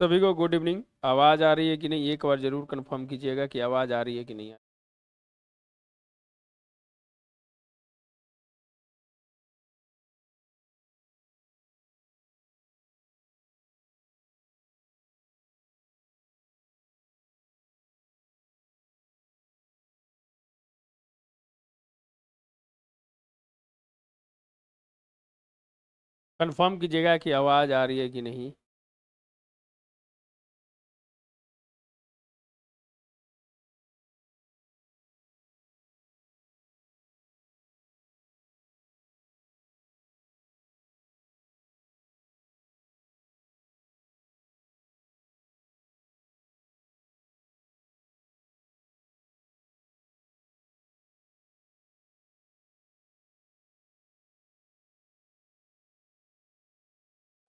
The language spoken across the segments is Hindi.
सभी को गुड इवनिंग। आवाज़ आ रही है कि नहीं एक बार ज़रूर कंफर्म कीजिएगा कि आवाज़ आ रही है कि नहीं। कंफर्म कीजिएगा कि आवाज़ आ रही है कि नहीं।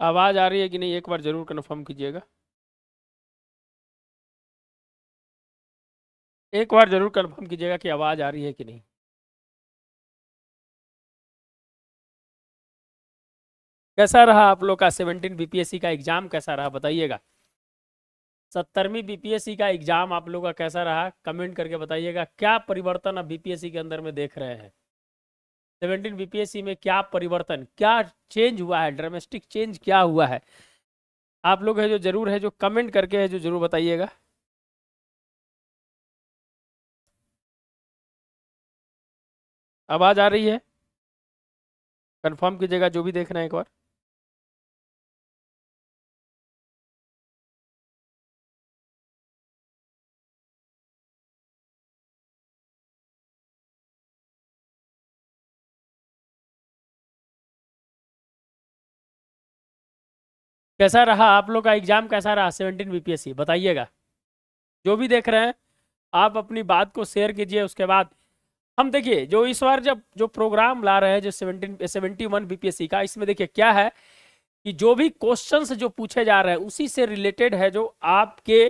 आवाज़ आ रही है कि नहीं एक बार ज़रूर कंफर्म कीजिएगा। एक बार ज़रूर कंफर्म कीजिएगा कि आवाज़ आ रही है कि नहीं। कैसा रहा आप लोग का 17 बीपीएससी का एग्जाम, कैसा रहा बताइएगा। 70वीं बीपीएससी का एग्जाम आप लोग का कैसा रहा, कमेंट करके बताइएगा। क्या परिवर्तन अब बीपीएससी के अंदर में देख रहे हैं, 17 बीपीएससी में क्या परिवर्तन, क्या चेंज हुआ है, ड्रामेस्टिक चेंज क्या हुआ है। आप लोग है जो जरूर है जो कमेंट करके है जो जरूर बताइएगा। आवाज़ आ रही है, कंफर्म कीजिएगा जो भी देख रहे हैं एक बार। कैसा रहा आप लोग का एग्जाम, कैसा रहा 17 बीपीएससी बताइएगा। जो भी देख रहे हैं आप अपनी बात को शेयर कीजिए। उसके बाद हम देखिए जो इस बार जब जो प्रोग्राम ला रहे हैं जो 71 बीपीएससी का, इसमें देखिए क्या है कि जो भी क्वेश्चंस जो पूछे जा रहे हैं उसी से रिलेटेड है जो आपके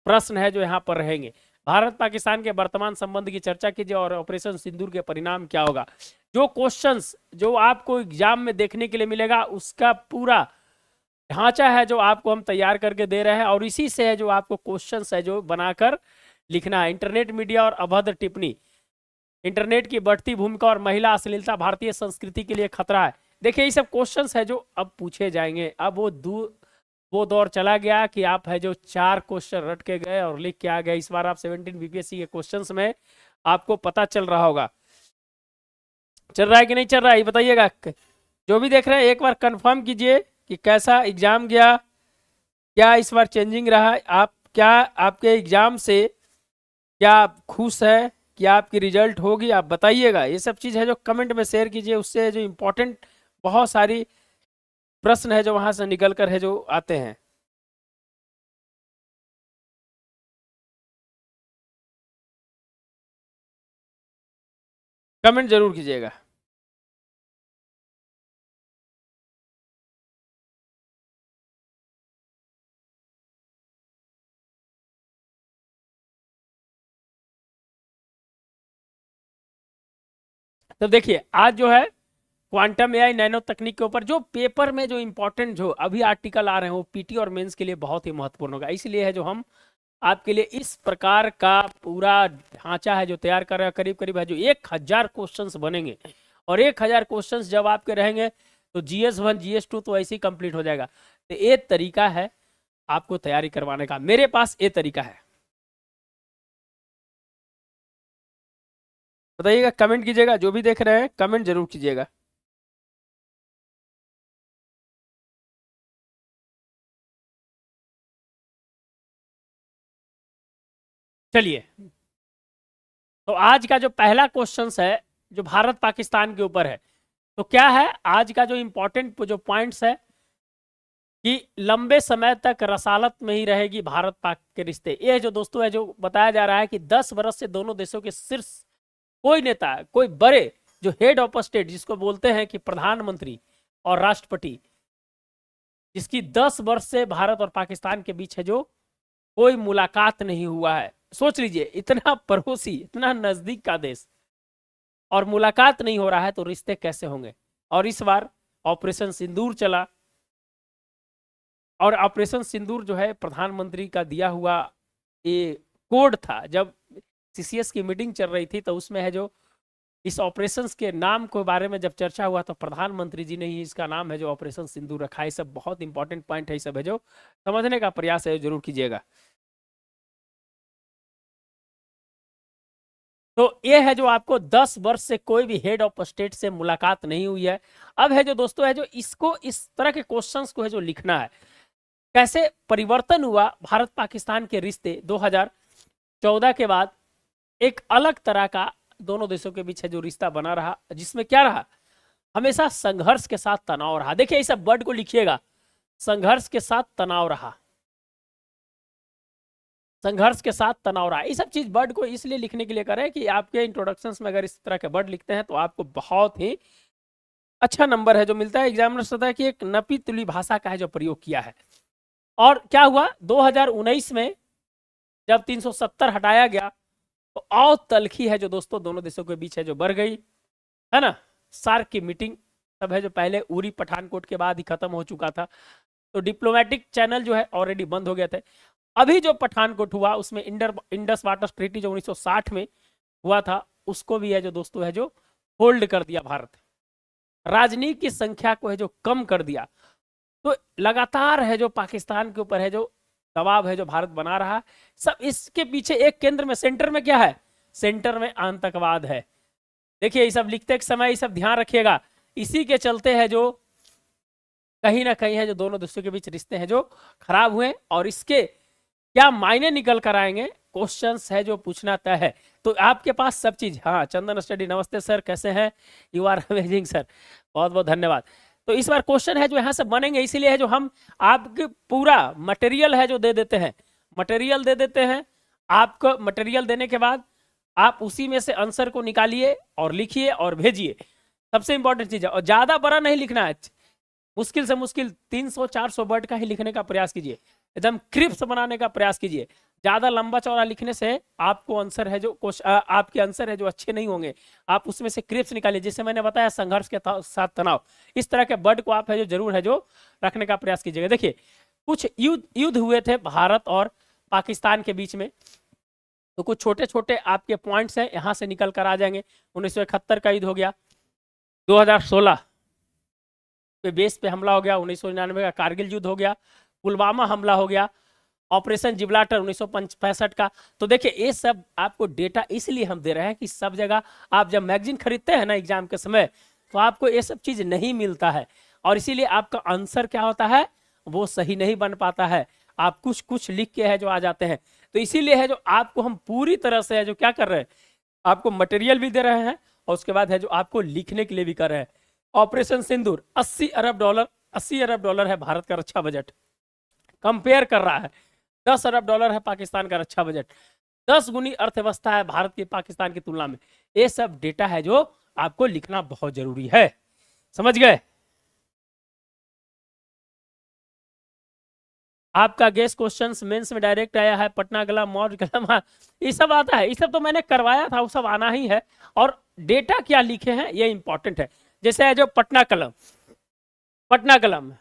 प्रश्न है जो यहाँ पर रहेंगे। भारत पाकिस्तान के वर्तमान संबंध की चर्चा कीजिए और ऑपरेशन सिंदूर के परिणाम क्या होगा। जो क्वेश्चंस जो आपको एग्जाम में देखने के लिए मिलेगा उसका पूरा ढांचा है जो आपको हम तैयार करके दे रहे हैं, और इसी से है जो आपको क्वेश्चंस है जो बनाकर लिखना है। इंटरनेट मीडिया और अभद्र टिप्पणी, इंटरनेट की बढ़ती भूमिका और महिला अश्लीलता भारतीय संस्कृति के लिए खतरा है। देखिए ये सब क्वेश्चंस है जो अब पूछे जाएंगे। अब वो दौर चला गया कि आप है जो 4 क्वेश्चन रट के गए और लिख के आ गए। इस बार आप 17 बीपीएससी के क्वेश्चंस में आपको पता चल रहा होगा। चल रहा है कि नहीं चल रहा है ये बताइएगा। जो भी देख रहे हैं एक बार कंफर्म कीजिए कि कैसा एग्जाम गया, क्या इस बार चेंजिंग रहा। आप क्या आपके एग्जाम से क्या आप खुश है, क्या आपकी रिजल्ट होगी, आप बताइएगा। ये सब चीज़ है जो कमेंट में शेयर कीजिए। उससे जो इम्पोर्टेंट बहुत सारी प्रश्न है जो वहां से निकल कर है जो आते हैं। कमेंट जरूर कीजिएगा। तो देखिए आज जो है क्वांटम एआई नैनो तकनीक के ऊपर जो पेपर में जो इंपॉर्टेंट जो अभी आर्टिकल आ रहे हैं वो पीटी और मेंस के लिए बहुत ही महत्वपूर्ण होगा। इसलिए है जो हम आपके लिए इस प्रकार का पूरा ढांचा है जो तैयार कर रहे हैं। करीब करीब है जो 1000 क्वेश्चंस बनेंगे, और 1000 क्वेश्चंस जब आपके रहेंगे तो GS1 GS2 तो ऐसे ही कंप्लीट हो जाएगा। तो ये तरीका है आपको तैयारी करवाने का, मेरे पास ये तरीका है। बताइएगा, कमेंट कीजिएगा। जो भी देख रहे हैं कमेंट जरूर कीजिएगा। चलिए, तो आज का जो पहला क्वेश्चन है जो भारत पाकिस्तान के ऊपर है, तो क्या है आज का जो इंपॉर्टेंट जो पॉइंट्स है कि लंबे समय तक रसालत में ही रहेगी भारत पाक के रिश्ते। ये जो दोस्तों है जो बताया जा रहा है कि 10 वर्ष से दोनों देशों के शीर्ष कोई नेता, कोई बड़े जो हेड ऑफ स्टेट जिसको बोलते हैं कि प्रधानमंत्री और राष्ट्रपति, जिसकी 10 वर्ष से भारत और पाकिस्तान के बीच है जो कोई मुलाकात नहीं हुआ है। सोच लीजिए, इतना पड़ोसी, इतना नजदीक का देश और मुलाकात नहीं हो रहा है तो रिश्ते कैसे होंगे। और इस बार ऑपरेशन सिंदूर चला, और ऑपरेशन सिंदूर जो है प्रधानमंत्री का दिया हुआ ये कोड था। जब सीसीएस की मीटिंग चल रही थी तो उसमें है जो इस ऑपरेशंस के नाम के बारे में जब चर्चा हुआ तो प्रधानमंत्री जी ने ही इसका नाम है जो ऑपरेशन सिंदूर रखा है। सब बहुत इंपॉर्टेंट पॉइंट है, सब है जो समझने का प्रयास है जरूर कीजिएगा। तो ये है जो आपको 10 वर्ष से कोई भी हेड ऑफ स्टेट से मुलाकात नहीं हुई है। अब है जो दोस्तों है जो इसको इस तरह के क्वेश्चंस को है जो लिखना है, कैसे परिवर्तन हुआ भारत पाकिस्तान के रिश्ते 2014 के बाद। एक अलग तरह का दोनों देशों के बीच है जो रिश्ता बना रहा, जिसमें क्या रहा, हमेशा संघर्ष के साथ तनाव रहा। देखिए इस वर्ड को लिखिएगा, संघर्ष के साथ तनाव रहा, संघर्ष के साथ तनाव रहा। ये सब चीज वर्ड को इसलिए लिखने के लिए करें कि आपके इंट्रोडक्शंस में अगर इस तरह के वर्ड लिखते हैं तो आपको बहुत ही अच्छा नंबर है जो मिलता है। एग्जामिनर होता है कि एक नपी तुली भाषा का है जो प्रयोग किया है। और क्या हुआ 2019 में जब 370 हटाया गया तो और तलखी है जो दोस्तों दोनों देशों के बीच है जो बढ़ गई, है ना। सार्क की मीटिंग सब है जो पहले उरी पठानकोट के बाद ही खत्म हो चुका था, तो डिप्लोमेटिक चैनल जो है ऑलरेडी बंद हो गए थे। अभी जो पठानकोट हुआ उसमें इंडस वाटर ट्रीटी जो 1960 में हुआ था उसको भी है जो दोस्तों है जो होल्ड कर दिया भारत। राजनीति की संख्या को है जो कम कर दिया। तो लगातार है जो पाकिस्तान के ऊपर है जो दबाव है जो भारत बना रहा है। सब इसके पीछे एक केंद्र में, सेंटर में क्या है, सेंटर में आतंकवाद है। देखिए ये सब लिखते समय ये सब ध्यान रखिएगा। इसी के चलते है जो कहीं ना कहीं है जो दोनों देशों के बीच रिश्ते हैं जो खराब हुए, और इसके क्या मायने निकल कर आएंगे क्वेश्चंस है जो पूछना तय है। तो आपके पास सब चीज, हाँ चंदन स्टडी, नमस्ते सर कैसे हैं, यू आर अमेजिंग सर, बहुत बहुत धन्यवाद। तो इस बार क्वेश्चन है जो यहाँ से बनेंगे, इसीलिए है जो हम आपके पूरा मटेरियल है जो दे देते हैं, मटेरियल दे देते हैं। आपको मटेरियल देने के बाद आप उसी में से आंसर को निकालिए और लिखिए और भेजिए। सबसे इंपॉर्टेंट चीज है, और ज्यादा बड़ा नहीं लिखना है, मुश्किल से मुश्किल 300-400 वर्ड का ही लिखने का प्रयास कीजिए, एकदम क्रिप्स बनाने का प्रयास कीजिए। ज्यादा लंबा चौड़ा लिखने से आपको आंसर है जो आपके आंसर है जो अच्छे नहीं होंगे। आप उसमें से क्रिप्स निकालिए, जैसे मैंने बताया संघर्ष के साथ तनाव, इस तरह के वर्ड को आप है जो जरूर है जो रखने का प्रयास कीजिएगा। देखिए कुछ युद्ध हुए थे भारत और पाकिस्तान के बीच में, तो कुछ छोटे छोटे आपके पॉइंट्स हैं यहाँ से निकल कर आ जाएंगे। 1971 का युद्ध हो गया, 2016 पे बेस पे हमला हो गया, 1999 का कारगिल युद्ध हो गया, पुलवामा हमला हो गया, ऑपरेशन जिब्राल्टर 1965 का। तो देखिए ये सब आपको डेटा इसलिए हम दे रहे हैं कि सब जगह आप जब मैगजीन खरीदते हैं ना एग्जाम के समय, तो आपको ये सब चीज नहीं मिलता है, और इसीलिए आपका आंसर क्या होता है वो सही नहीं बन पाता है। आप कुछ कुछ लिख के है जो आ जाते हैं। तो इसीलिए है जो आपको हम पूरी तरह से है जो क्या कर रहे हैं, आपको मटेरियल भी दे रहे हैं और उसके बाद है जो आपको लिखने के लिए भी कर रहे हैं। ऑपरेशन सिंदूर 80 अरब डॉलर, 80 अरब डॉलर है भारत का रक्षा बजट, कंपेयर कर रहा है 10 अरब डॉलर है पाकिस्तान का रक्षा बजट, 10 गुनी अर्थव्यवस्था है भारत की पाकिस्तान की तुलना में। ये सब डेटा है जो आपको लिखना बहुत जरूरी है, समझ गए। आपका गेस्ट क्वेश्चंस मेंस में डायरेक्ट आया है, पटना कलम, मौर्य कलम, हाँ ये सब आता है, ये सब तो मैंने करवाया था, वो सब आना ही है। और डेटा क्या लिखे हैं ये इंपॉर्टेंट है। जैसे है जो पटना कलम, पटना कलम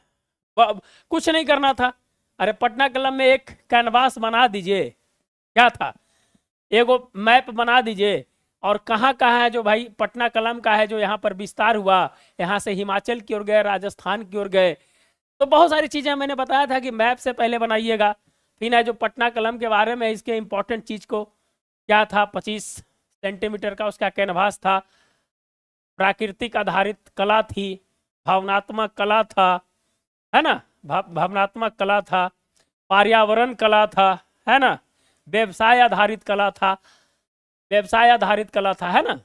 कुछ नहीं करना था, अरे पटना कलम में एक कैनवास बना दीजिए, क्या था, एगो मैप बना दीजिए, और कहाँ कहाँ है जो भाई पटना कलम का है जो यहाँ पर विस्तार हुआ, यहाँ से हिमाचल की ओर गए, राजस्थान की ओर गए। तो बहुत सारी चीजें मैंने बताया था कि मैप से पहले बनाइएगा। फिर है जो पटना कलम के बारे में इसके इंपॉर्टेंट चीज को क्या था, 25 सेंटीमीटर का उसका कैनवास था, प्राकृतिक आधारित कला थी, भावनात्मक कला था, है ना, भावनात्मक कला था, पर्यावरण कला था, है ना, व्यवसाय आधारित कला था, व्यवसाय आधारित कला था, है ना,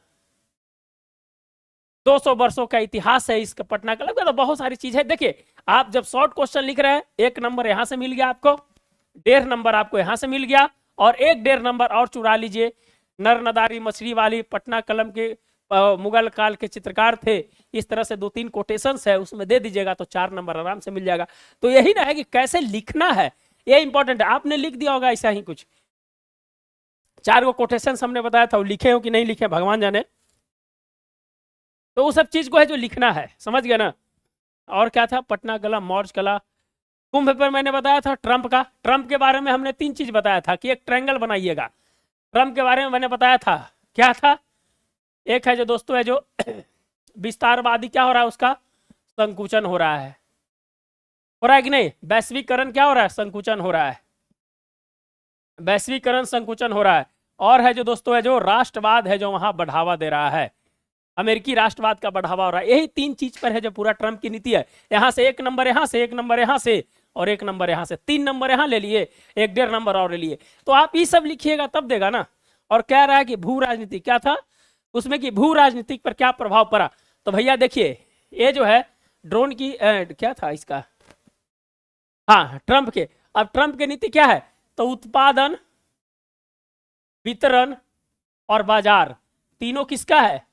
200 वर्षों का इतिहास है इसका पटना कलम का। तो बहुत सारी चीज है। देखिए आप जब शॉर्ट क्वेश्चन लिख रहे हैं, 1 नंबर यहां से मिल गया आपको, 1.5 नंबर आपको यहां से मिल गया, और 1.5 नंबर और चुरा लीजिए। नर नदारी मछली वाली पटना कलम के मुगल काल के चित्रकार थे, इस तरह से 2-3 कोटेशंस है उसमें दे दीजिएगा तो 4 नंबर आराम से मिल जाएगा। तो यही ना है कि कैसे लिखना है, ये इंपॉर्टेंट है। आपने लिख दिया होगा ऐसा ही कुछ, 4 गो कोटेशंस हमने बताया था, वो लिखे हो कि नहीं लिखे भगवान जाने। तो वो सब चीज को है जो लिखना है, समझ गया ना। और क्या था, पटना कला, मौर्य कला, कुंभ पर मैंने बताया था ट्रंप का, ट्रंप के बारे में हमने 3 चीज बताया था कि एक ट्रायंगल बनाइएगा। ट्रंप के बारे में मैंने बताया था, क्या था? एक है जो दोस्तों है जो विस्तारवादी, क्या हो रहा है उसका? संकुचन हो रहा है कि नहीं? वैश्वीकरण क्या हो रहा है? संकुचन हो रहा है, वैश्वीकरण संकुचन हो रहा है। और है जो दोस्तों है जो राष्ट्रवाद है जो वहां बढ़ावा दे रहा है, अमेरिकी राष्ट्रवाद का बढ़ावा हो रहा है। यही 3 चीज पर है जो पूरा ट्रंप की नीति है। यहां से 1 नंबर, यहां से 1 नंबर, यहां से और 1 नंबर, यहां से 3 नंबर यहां ले लिए, 1.5 नंबर और ले लिए। तो आप ये सब लिखिएगा तब देगा ना। और कह रहा है कि भू राजनीति, क्या था उसमें कि भू राजनीतिक पर क्या प्रभाव पड़ा? तो भैया देखिए, ये जो है ड्रोन की क्या था इसका, हाँ ट्रंप के। अब ट्रंप की नीति क्या है? तो उत्पादन, वितरण और बाजार, तीनों किसका है?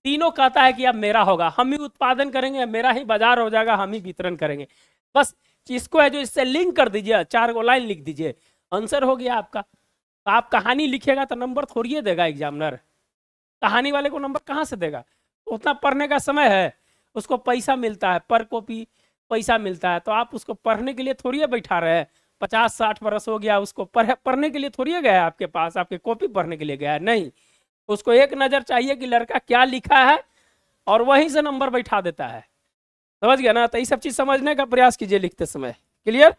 तीनों कहता है कि अब मेरा होगा, हम ही उत्पादन करेंगे, मेरा ही बाजार हो जाएगा, हम ही वितरण करेंगे। बस इसको है जो इससे लिंक कर दीजिए, 4 लाइन लिख दीजिए, आंसर हो गया आपका। तो आप कहानी लिखेगा तो नंबर थोड़ी देगा एग्जामिनर, कहानी वाले को नंबर कहाँ से देगा? उतना पढ़ने का समय है, उसको पैसा मिलता है, पर कॉपी पैसा मिलता है, तो आप उसको पढ़ने के लिए थोड़ी बैठा रहे हैं। 50-60 बरस हो गया, उसको पढ़ने के लिए थोड़ी गया है आपके पास, आपके कॉपी पढ़ने के लिए गया है? नहीं, उसको एक नजर चाहिए कि लड़का क्या लिखा है और वहीं से नंबर बैठा देता है। समझ गया ना? तो ये सब चीज समझने का प्रयास कीजिए लिखते समय। क्लियर?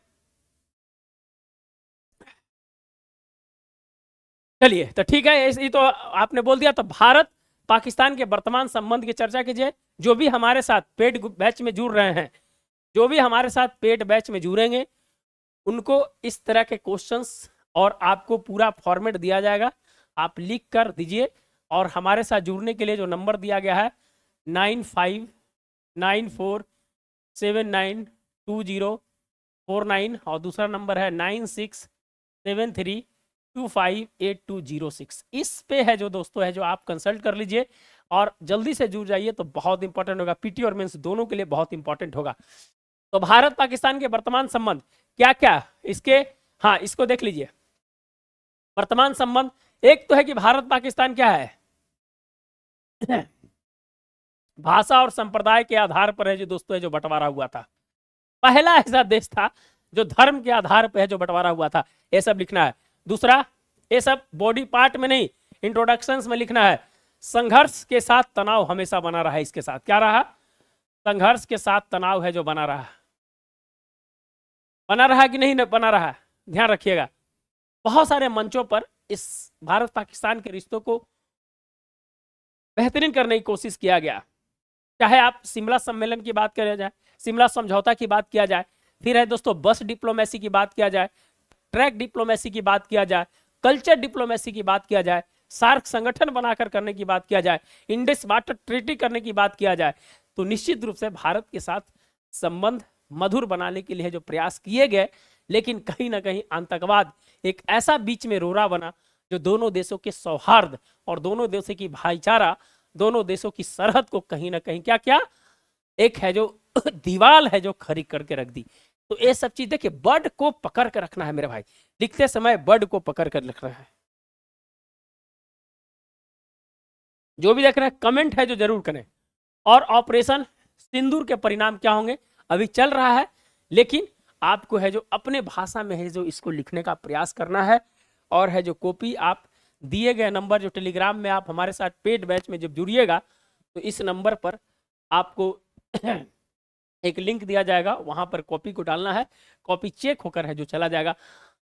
चलिए तो ठीक है, ये तो आपने बोल दिया। तो भारत पाकिस्तान के वर्तमान संबंध की चर्चा कीजिए। जो भी हमारे साथ पेड बैच में जुड़ रहे हैं, जो भी हमारे साथ पेड बैच में जुड़ेंगे, उनको इस तरह के क्वेश्चंस और आपको पूरा फॉर्मेट दिया जाएगा, आप लिख कर दीजिए। और हमारे साथ जुड़ने के लिए जो नंबर दिया गया है 9594792049 और दूसरा नंबर है 9673258206, इस पे है जो दोस्तों है जो आप कंसल्ट कर लीजिए और जल्दी से जुड़ जाइए। तो बहुत इंपॉर्टेंट होगा, पीटी और मेंस दोनों के लिए बहुत इंपॉर्टेंट होगा। तो भारत पाकिस्तान के वर्तमान संबंध क्या क्या इसके, हाँ इसको देख लीजिए। वर्तमान संबंध एक तो है कि भारत पाकिस्तान क्या है, भाषा और संप्रदाय के आधार पर है जो दोस्तों है जो बंटवारा हुआ था। पहला ऐसा देश था जो धर्म के आधार पर है जो बंटवारा हुआ था। ये सब लिखना है। दूसरा, ये सब बॉडी पार्ट में नहीं, इंट्रोडक्शंस में लिखना है। संघर्ष के साथ तनाव हमेशा बना रहा है। इसके साथ क्या रहा? संघर्ष के साथ तनाव है जो बना रहा, बना रहा कि नहीं बना रहा, ध्यान रखिएगा। बहुत सारे मंचों पर इस भारत पाकिस्तान के रिश्तों को बेहतरीन करने की कोशिश किया गया। चाहे आप शिमला सम्मेलन की बात किया जाए, शिमला समझौता की बात किया जाए, फिर है दोस्तों बस डिप्लोमेसी की बात किया जाए, ट्रैक डिप्लोमेसी की बात किया जाए, कल्चर डिप्लोमेसी की बात किया जाए, सार्क संगठन बनाकर करने की बात किया जाए, इंडस वाटर ट्रीटी करने की बात किया जाए, तो निश्चित रूप से भारत के साथ संबंध मधुर बनाने के लिए जो प्रयास किए गए, लेकिन कहीं ना कहीं आतंकवाद एक ऐसा बीच में रोड़ा बना जो दोनों देशों के सौहार्द और दोनों देशों की भाईचारा, दोनों देशों की सरहद को कहीं ना कहीं क्या क्या एक है जो दीवार है जो खड़ी करके रख दी। तो ये सब चीज देखिए, वर्ड को पकड़ कर रखना है मेरे भाई, लिखते समय वर्ड को पकड़ कर लिखना है। जो भी देख रहे हैं कमेंट है जो जरूर करें। और ऑपरेशन सिंदूर के परिणाम क्या होंगे अभी चल रहा है, लेकिन आपको है जो अपने भाषा में है जो इसको लिखने का प्रयास करना है। और है जो कॉपी आप दिए गए नंबर जो टेलीग्राम में आप हमारे साथ पेड बैच में जब जुड़िएगा तो इस नंबर पर आपको एक लिंक दिया जाएगा, वहां पर कॉपी को डालना है, कॉपी चेक होकर है जो चला जाएगा।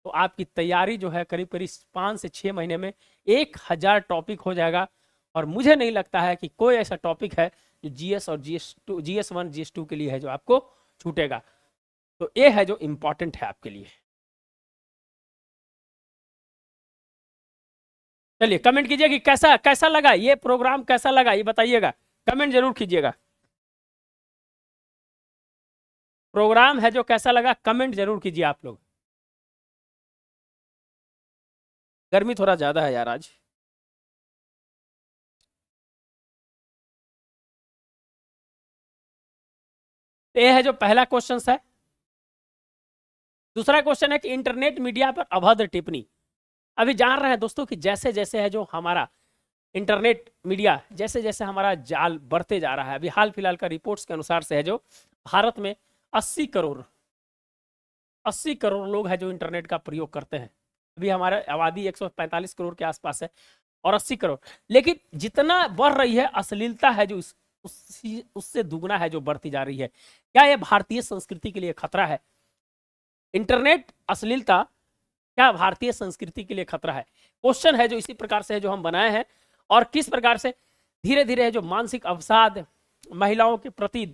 तो आपकी तैयारी जो है करीब करीब 5 से 6 महीने में 1000 टॉपिक हो जाएगा। और मुझे नहीं लगता है कि कोई ऐसा टॉपिक है जो जीएस और GS2 GS1 GS2 के लिए है जो आपको छूटेगा। तो ये है जो इंपॉर्टेंट है आपके लिए। चलिए कमेंट कीजिए कि कैसा कैसा लगा ये प्रोग्राम, कैसा लगा ये बताइएगा, कमेंट जरूर कीजिएगा। प्रोग्राम है जो कैसा लगा कमेंट जरूर कीजिए आप लोग। गर्मी थोड़ा ज्यादा है यार आज। ये है जो पहला क्वेश्चन है। दूसरा क्वेश्चन है कि इंटरनेट मीडिया पर अभद्र टिप्पणी। अभी जान रहे हैं दोस्तों कि जैसे जैसे है जो हमारा इंटरनेट मीडिया, जैसे जैसे हमारा जाल बढ़ते जा रहा है, अभी हाल फिलहाल का रिपोर्ट्स के अनुसार से है जो भारत में 80 करोड़ 80 करोड़ लोग हैं जो इंटरनेट का प्रयोग करते हैं। अभी हमारा आबादी 145 करोड़ के आसपास है और 80 करोड़, लेकिन जितना बढ़ रही है अश्लीलता है जो उससे दुगना है जो बढ़ती जा रही है। क्या यह भारतीय संस्कृति के लिए खतरा है? इंटरनेट अश्लीलता क्या भारतीय संस्कृति के लिए खतरा है? क्वेश्चन है जो इसी प्रकार से है जो हम बनाए हैं, और किस प्रकार से धीरे धीरे है जो मानसिक अवसाद, महिलाओं के प्रति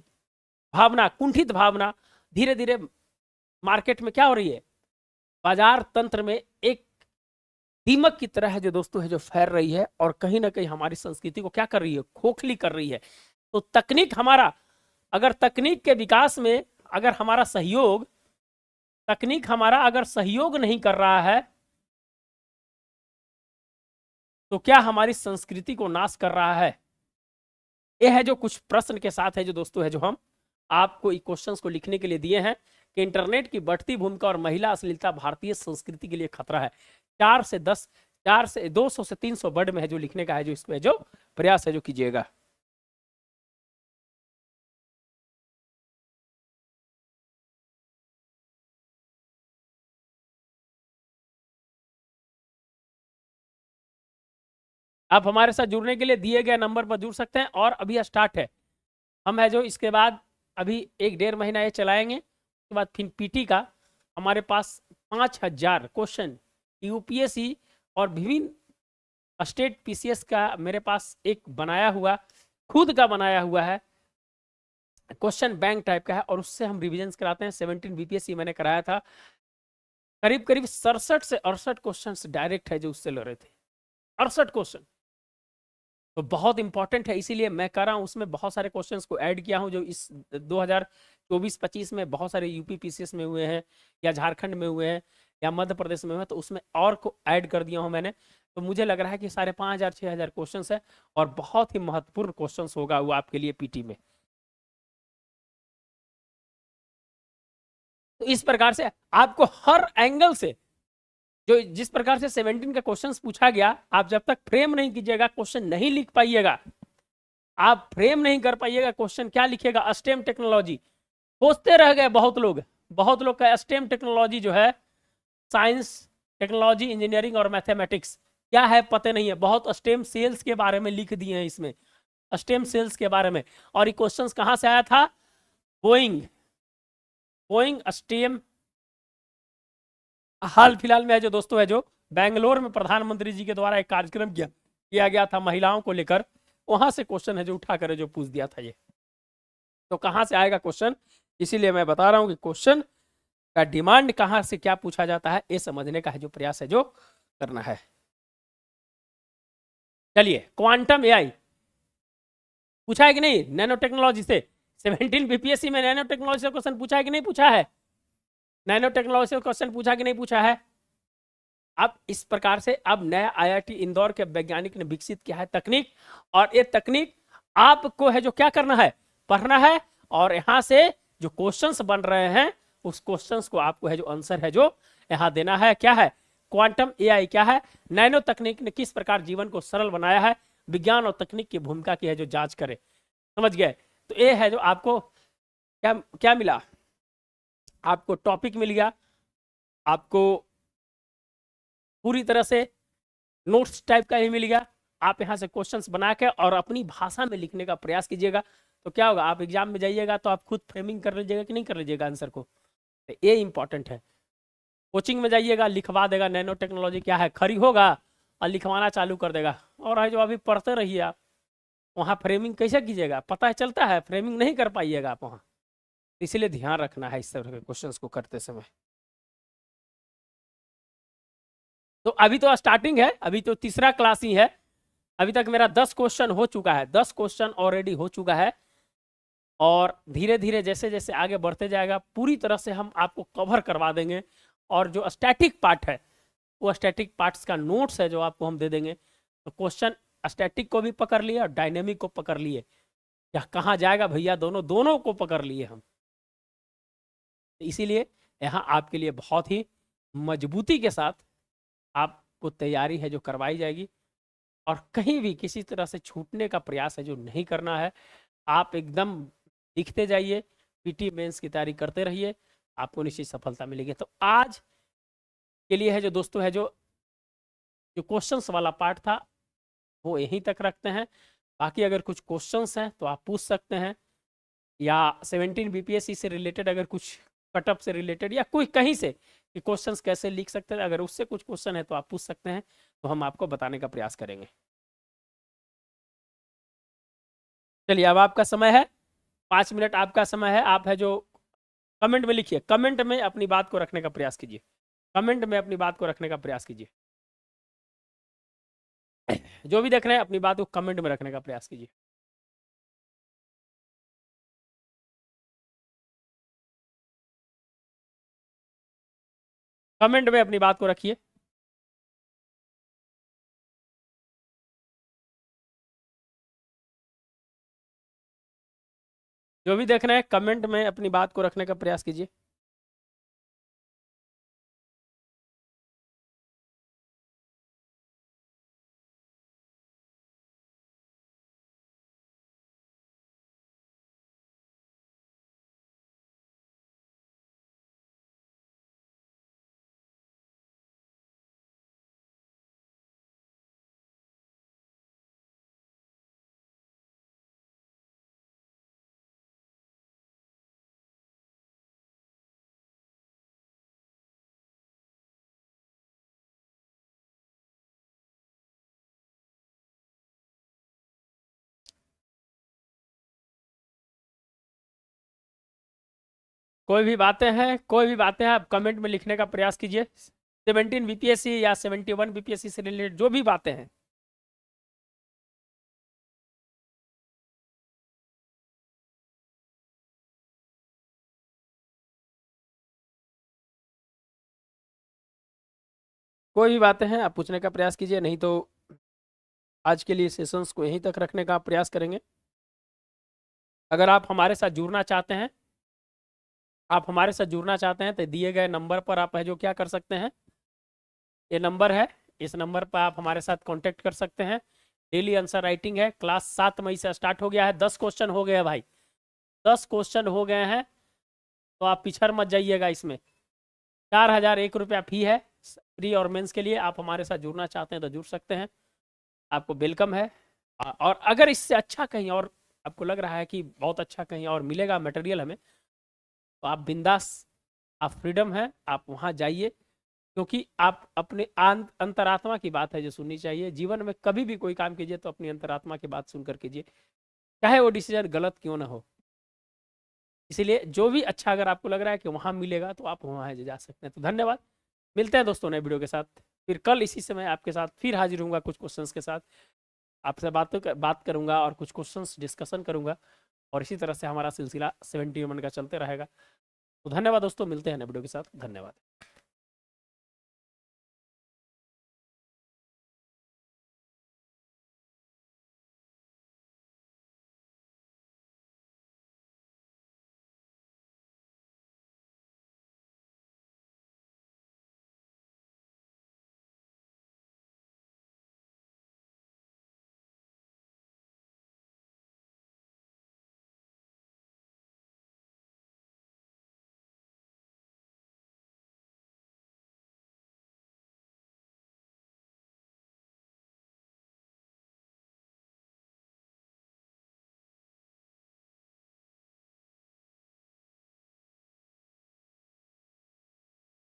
भावना, कुंठित भावना धीरे धीरे मार्केट में क्या हो रही है, बाजार तंत्र में एक दीमक की तरह है जो दोस्तों है जो फैल रही है, और कहीं ना कहीं हमारी संस्कृति को क्या कर रही है, खोखली कर रही है। तो तकनीक हमारा, अगर तकनीक के विकास में अगर हमारा सहयोग, तकनीक हमारा अगर सहयोग नहीं कर रहा है तो क्या हमारी संस्कृति को नाश कर रहा है? यह है जो कुछ प्रश्न के साथ है जो दोस्तों है जो हम आपको क्वेश्चंस को लिखने के लिए दिए हैं कि इंटरनेट की बढ़ती भूमिका और महिला अश्लीलता भारतीय संस्कृति के लिए खतरा है। 4 से 200 से 300 वर्ड में है जो लिखने का है जो इसमें जो प्रयास है जो कीजिएगा। आप हमारे साथ जुड़ने के लिए दिए गए नंबर पर जुड़ सकते हैं, और अभी स्टार्ट है। हम है जो इसके बाद अभी 1-1.5 महीना ये चलाएंगे, उसके बाद फिर पीटी का हमारे पास 5000 क्वेश्चन यूपीएससी और विभिन्न स्टेट पीसीएस का मेरे पास एक बनाया हुआ, खुद का बनाया हुआ है क्वेश्चन बैंक टाइप का है, और उससे हम रिविजन कराते हैं। 17 बीपीएससी मैंने कराया था, करीब करीब 67 से 68 क्वेश्चन डायरेक्ट है जो उससे ले रहे थे, 68 क्वेश्चन। तो बहुत इंपॉर्टेंट है, इसीलिए मैं कर रहा हूँ। उसमें बहुत सारे क्वेश्चंस को ऐड किया हूँ जो इस 2024-25 में बहुत सारे यूपी पीसीएस में हुए हैं, या झारखंड में हुए हैं, या मध्य प्रदेश में हुए हैं, तो उसमें और को ऐड कर दिया हूँ मैंने। तो मुझे लग रहा है कि 5500-6000 क्वेश्चन है, और बहुत ही महत्वपूर्ण क्वेश्चन होगा वो आपके लिए पीटी में। तो इस प्रकार से आपको हर एंगल से जो जिस प्रकार से 17 का क्वेश्चंस पूछा गया, आप जब तक फ्रेम नहीं कीजिएगा क्वेश्चन नहीं लिख पाइएगा। आप फ्रेम नहीं कर पाइएगा क्वेश्चन क्या लिखेगा? स्टेम टेक्नोलॉजी सोचते रह गए बहुत लोग का स्टेम टेक्नोलॉजी जो है साइंस, टेक्नोलॉजी, इंजीनियरिंग और मैथमेटिक्स क्या है पता नहीं है। बहुत स्टेम सेल्स के बारे में लिख दिए हैं इसमें, स्टेम सेल्स के बारे में। और ये क्वेश्चंस कहां से आया था? बोइंग स्टेम हाल फिलहाल में है जो दोस्तों है जो बेंगलोर में प्रधानमंत्री जी के द्वारा एक कार्यक्रम किया गया था महिलाओं को लेकर, वहां से क्वेश्चन है जो उठा कर जो पूछ दिया था ये। तो कहां से आएगा क्वेश्चन, इसीलिए मैं बता रहा हूं कि क्वेश्चन का डिमांड कहां से क्या पूछा जाता है, ये समझने का है जो प्रयास है जो करना है। चलिए, क्वांटम एआई पूछा है कि नहीं? नैनो टेक्नोलॉजी से 17 बीपीएससी में नैनो टेक्नोलॉजी से क्वेश्चन पूछा है कि नहीं पूछा है? नैनो टेक्नोलॉजी से क्वेश्चन पूछा कि नहीं पूछा है? अब इस प्रकार से अब नया आईआईटी इंदौर के वैज्ञानिक ने विकसित किया है तकनीक, और ये तकनीक आपको है जो क्या करना है, पढ़ना है, और यहाँ से जो क्वेश्चंस बन रहे हैं उस क्वेश्चंस को आपको है जो आंसर है जो यहाँ देना है। क्या है क्वांटम एआई? क्या है? नैनो तकनीक ने किस प्रकार जीवन को सरल बनाया है, विज्ञान और तकनीक की भूमिका की है जो जांच करे। समझ गए? तो ये है जो आपको क्या क्या मिला, आपको टॉपिक मिल गया, आपको पूरी तरह से नोट्स टाइप का ही मिल गया। आप यहाँ से क्वेश्चंस बना के और अपनी भाषा में लिखने का प्रयास कीजिएगा, तो क्या होगा, आप एग्जाम में जाइएगा तो आप खुद फ्रेमिंग कर लीजिएगा कि नहीं कर लीजिएगा आंसर को। तो ये इंपॉर्टेंट है। कोचिंग में जाइएगा, लिखवा देगा नैनो टेक्नोलॉजी क्या है, खड़ी होगा और लिखवाना चालू कर देगा, और है जो अभी पढ़ते रहिए आप। वहाँ फ्रेमिंग कैसे कीजिएगा पता है चलता है, फ्रेमिंग नहीं कर पाइएगा आप वहाँ। इसलिए ध्यान रखना है इस तरह के क्वेश्चंस को करते समय। तो अभी तो स्टार्टिंग है, अभी तो तीसरा क्लास ही है। अभी तक मेरा 10 क्वेश्चन हो चुका है, 10 क्वेश्चन ऑलरेडी हो चुका है, और धीरे धीरे जैसे जैसे आगे बढ़ते जाएगा पूरी तरह से हम आपको कवर करवा देंगे। और जो स्टैटिक पार्ट है वो स्टैटिक पार्ट्स का नोट्स है जो आपको हम दे देंगे। तो क्वेश्चन स्टैटिक को भी पकड़ लिए और डायनेमिक को पकड़ लिए, या कहाँ जाएगा भैया, दोनों को पकड़ लिए हम। इसीलिए यहाँ आपके लिए बहुत ही मजबूती के साथ आपको तैयारी है जो करवाई जाएगी, और कहीं भी किसी तरह से छूटने का प्रयास है जो नहीं करना है। आप एकदम लिखते जाइए, पीटी मेंस की तैयारी करते रहिए, आपको निश्चित सफलता मिलेगी। तो आज के लिए है जो दोस्तों है जो जो क्वेश्चंस वाला पार्ट था वो यहीं तक रखते हैं। बाकी अगर कुछ क्वेश्चंस हैं तो आप पूछ सकते हैं, या 17 बीपीएससी से रिलेटेड अगर कुछ कटअप से रिलेटेड या कोई कहीं से कि क्वेश्चंस कैसे लिख सकते हैं, अगर उससे कुछ क्वेश्चन है तो आप पूछ सकते हैं, तो हम आपको बताने का प्रयास करेंगे। चलिए अब आपका समय है, 5 मिनट आपका समय है। आप है जो कमेंट में लिखिए, कमेंट में अपनी बात को रखने का प्रयास कीजिए, कमेंट में अपनी बात को रखने का प्रयास कीजिए। जो भी देख रहे हैं अपनी बात को कमेंट में रखने का प्रयास कीजिए। कमेंट में अपनी बात को रखिए। जो भी देख रहे हैं कमेंट में अपनी बात को रखने का प्रयास कीजिए। कोई भी बातें हैं आप कमेंट में लिखने का प्रयास कीजिए। 17 बीपीएससी या 71 बीपीएससी से रिलेटेड जो भी बातें हैं। कोई भी बातें हैं आप पूछने का प्रयास कीजिए, नहीं तो आज के लिए सेशंस को यहीं तक रखने का प्रयास करेंगे। अगर आप हमारे साथ जुड़ना चाहते हैं, आप हमारे साथ जुड़ना चाहते हैं तो दिए गए नंबर पर आप है जो क्या कर सकते हैं, ये नंबर है, इस नंबर पर आप हमारे साथ कांटेक्ट कर सकते हैं। डेली आंसर राइटिंग है, क्लास 7 मई से स्टार्ट हो गया है। 10 क्वेश्चन हो गए हैं भाई, 10 क्वेश्चन हो गए हैं, तो आप पिछड़ मत जाइएगा इसमें। 4001 रुपया फी है प्री और मेंस के लिए। आप हमारे साथ जुड़ना चाहते हैं तो जुड़ सकते हैं, आपको वेलकम है। और अगर इससे अच्छा कहीं और आपको लग रहा है कि बहुत अच्छा कहीं और मिलेगा मटेरियल हमें, तो आप बिंदास, आप फ्रीडम है, आप वहाँ जाइए, क्योंकि आप अपने अंतरात्मा की बात है जो सुननी चाहिए। जीवन में कभी भी कोई काम कीजिए तो अपनी अंतरात्मा की बात सुनकर कीजिए, चाहे वो डिसीजन गलत क्यों ना हो। इसीलिए जो भी अच्छा अगर आपको लग रहा है कि वहाँ मिलेगा तो आप वहाँ जा सकते हैं। तो धन्यवाद, मिलते हैं दोस्तों नए वीडियो के साथ। फिर कल इसी समय आपके साथ फिर हाजिर होऊंगा कुछ क्वेश्चंस के साथ, आपसे बात करूंगा और कुछ क्वेश्चंस डिस्कशन करूंगा, और इसी तरह से हमारा सिलसिला 70 का चलते रहेगा। तो धन्यवाद दोस्तों, मिलते हैं नए वीडियो के साथ। धन्यवाद।